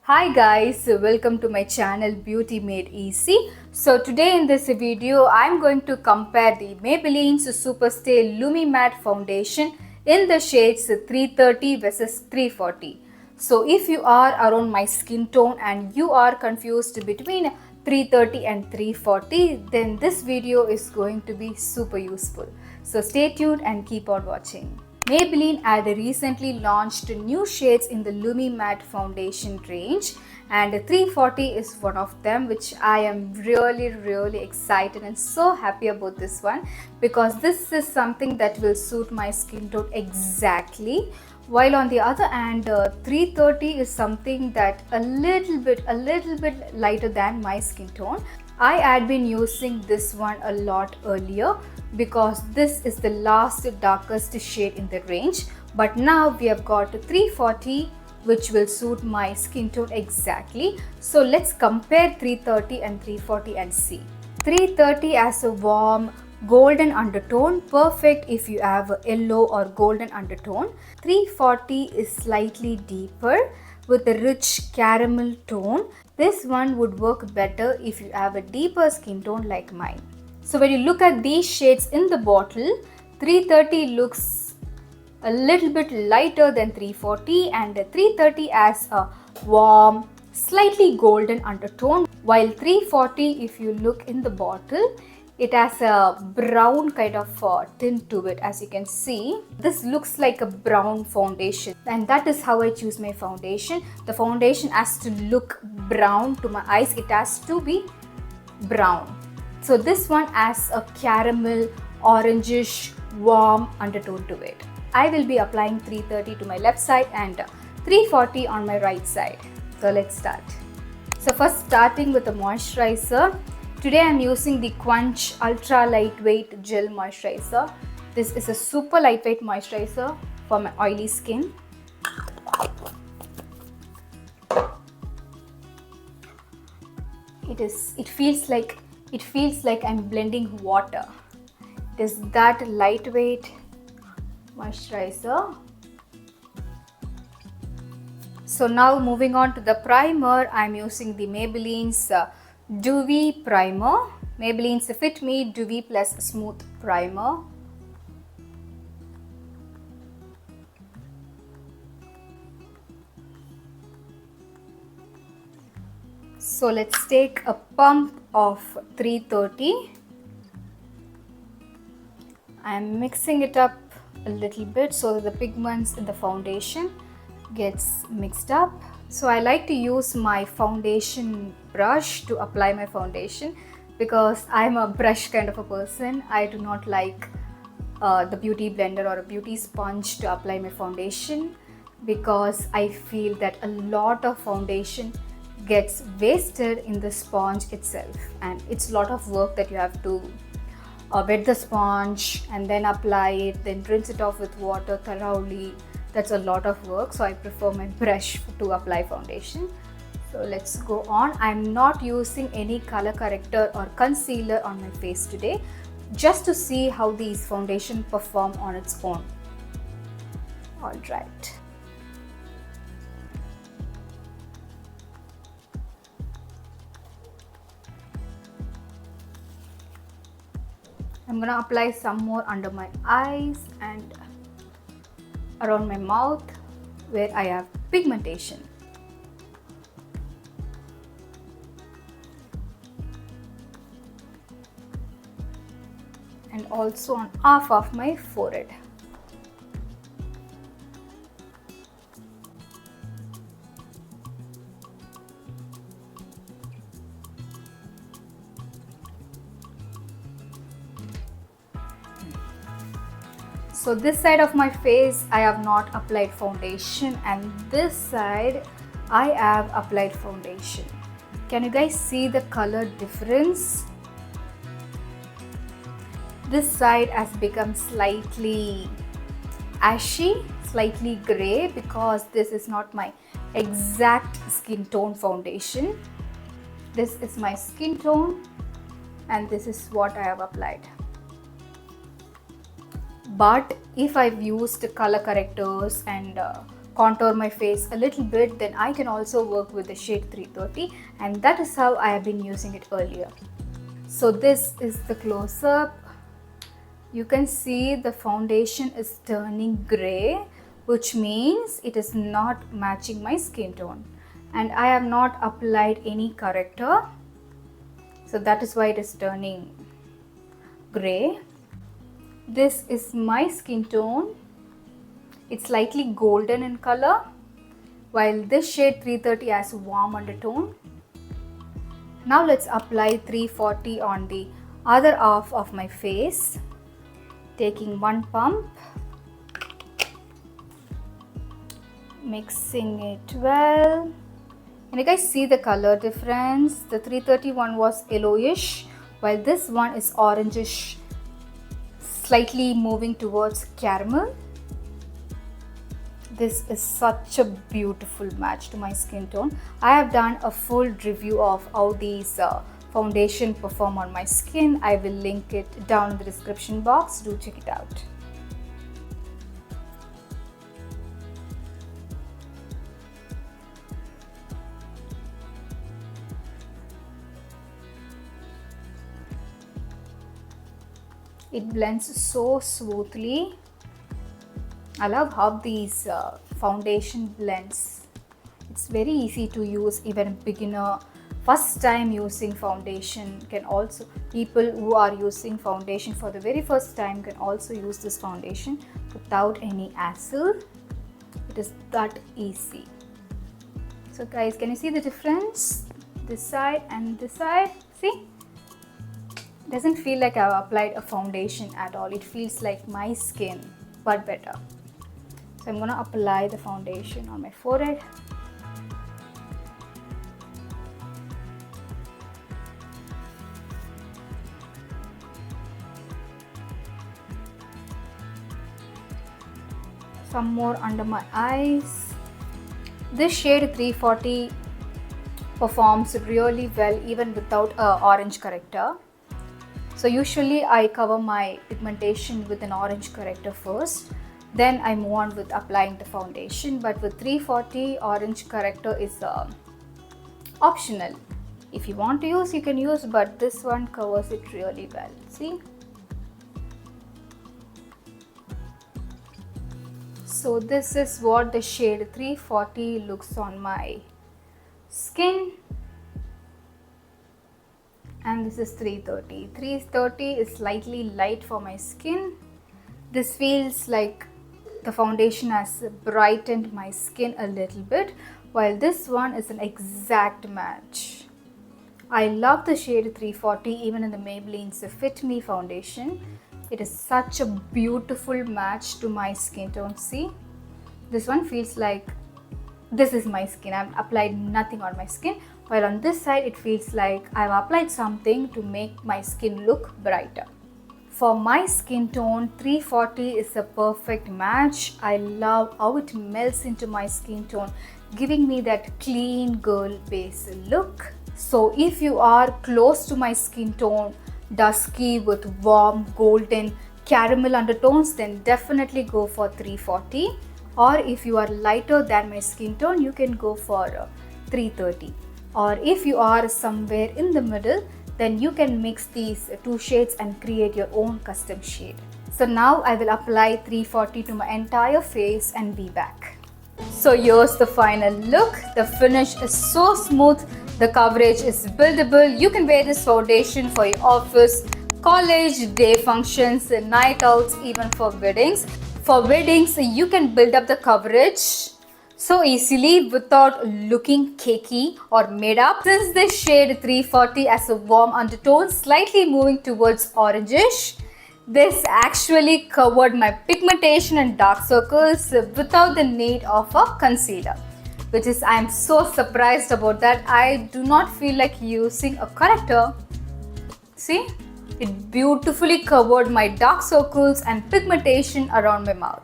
Hi guys, welcome to my channel Beauty Made Easy. So today in this video I'm going to compare the Maybelline's Superstay Lumi Matte foundation in the shades 330 versus 340. So if you are around my skin tone and you are confused between 330 and 340, then this video is going to be super useful. So stay tuned and keep on watching. Maybelline had recently launched new shades in the Lumi Matte foundation range, and 340 is one of them, which I am really excited and so happy about this one because this is something that will suit my skin tone exactly. While on the other hand, 330 is something that a little bit lighter than my skin tone. I had been using this one a lot earlier because this is the last darkest shade in the range, but now we have got 340 which will suit my skin tone exactly. So let's compare 330 and 340 and see. 330 has a warm golden undertone, perfect if you have a yellow or golden undertone. 340 is slightly deeper with a rich caramel tone. This one would work better if you have a deeper skin tone like mine. So when you look at these shades in the bottle, 330 looks a little bit lighter than 340, and 330 has a warm, slightly golden undertone, while 340, if you look in the bottle, it has a brown kind of tint to it. As you can see, this looks like a brown foundation, and that is how I choose my foundation. The foundation has to look brown to my eyes. It has to be brown. So this one has a caramel, orangish, warm undertone to it. I will be applying 330 to my left side and 340 on my right side. So let's start. So first, starting with the moisturizer. Today I'm using the Quench Ultra Lightweight Gel Moisturizer. This is a super lightweight moisturizer for my oily skin. It feels like I'm blending water. It is that lightweight moisturizer. So now moving on to the primer, I'm using the Maybelline's Dewy Primer. Maybelline's Fit Me Dewy Plus Smooth Primer. So let's take a pump of 330. I'm mixing it up a little bit so that the pigments in the foundation gets mixed up. So I like to use my foundation brush to apply my foundation because I'm a brush kind of a person. I do not like the beauty blender or a beauty sponge to apply my foundation because I feel that a lot of foundation gets wasted in the sponge itself, and it's a lot of work that you have to wet the sponge and then apply it, then rinse it off with water thoroughly. That's a lot of work, so I prefer my brush to apply foundation. So let's go on. I'm not using any color corrector or concealer on my face today, just to see how these foundation perform on its own. Alright. I'm gonna apply some more under my eyes and around my mouth where I have pigmentation. And also on half of my forehead. So this side of my face I have not applied foundation, and this side I have applied foundation. Can you guys see the color difference? This side has become slightly ashy, slightly grey, because this is not my exact skin tone foundation. This is my skin tone and this is what I have applied. But if I've used color correctors and contour my face a little bit, then I can also work with the shade 330, and that is how I have been using it earlier. So this is the close-up. You can see the foundation is turning gray, which means it is not matching my skin tone, and I have not applied any corrector, so that is why it is turning gray. This is my skin tone. It's slightly golden in color, while this shade 330 has warm undertone. Now let's apply 340 on the other half of my face, taking one pump, mixing it well. And you guys see the color difference? The 330 one was yellowish, while this one is orangish, slightly moving towards caramel. This is such a beautiful match to my skin tone. I have done a full review of how these foundation perform on my skin. I will link it down in the description box. Do check it out. It blends so smoothly. I love how these foundation blends. It's very easy to use. Even a beginner, first time using foundation can also, people who are using foundation for the very first time can also use this foundation without any hassle. It is that easy. So guys, can you see the difference? This side and this side, see? It doesn't feel like I've applied a foundation at all. It feels like my skin, but better. So I'm going to apply the foundation on my forehead. Some more under my eyes. This shade 340 performs really well even without an orange corrector. So usually I cover my pigmentation with an orange corrector first. Then I move on with applying the foundation, but with 340 orange corrector is optional. If you want to use, you can use, but this one covers it really well. See? So this is what the shade 340 looks on my skin. And this is 330. 330 is slightly light for my skin. This feels like the foundation has brightened my skin a little bit, while this one is an exact match. I love the shade 340 even in the Maybelline's Fit Me foundation. It is such a beautiful match to my skin tone. See, this one feels like this is my skin. I've applied nothing on my skin, while on this side it feels like I've applied something to make my skin look brighter. For my skin tone, 340 is a perfect match. I love how it melts into my skin tone, giving me that clean girl base look. So if you are close to my skin tone, dusky with warm golden caramel undertones, then definitely go for 340. Or if you are lighter than my skin tone, you can go for 330. Or if you are somewhere in the middle, then you can mix these two shades and create your own custom shade. So now I will apply 340 to my entire face and be back. So here's the final look. The finish is so smooth. The coverage is buildable. You can wear this foundation for your office, college, day functions, night outs, even for weddings. For weddings, you can build up the coverage so easily without looking cakey or made up. Since this shade 340 has a warm undertone, slightly moving towards orangish, this actually covered my pigmentation and dark circles without the need of a concealer, which is, I am so surprised about that. I do not feel like using a corrector. See, it beautifully covered my dark circles and pigmentation around my mouth.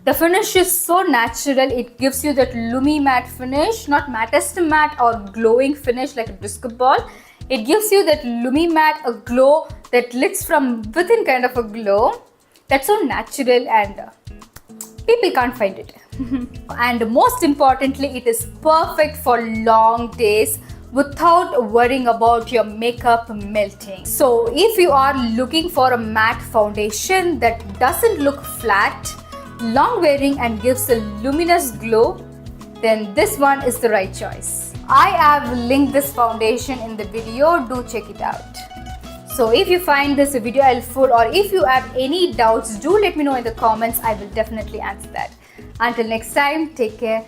The finish is so natural. It gives you that Lumi Matte finish, not mattest matte or glowing finish like a disco ball. It gives you that Lumi Matte, a glow that looks from within, kind of a glow. That's so natural and people can't find it. And most importantly, it is perfect for long days without worrying about your makeup melting. So if you are looking for a matte foundation that doesn't look flat, long wearing and gives a luminous glow, then this one is the right choice. I have linked this foundation in the video, do check it out. So if you find this video helpful or if you have any doubts, do let me know in the comments. I will definitely answer that. Until next time, take care.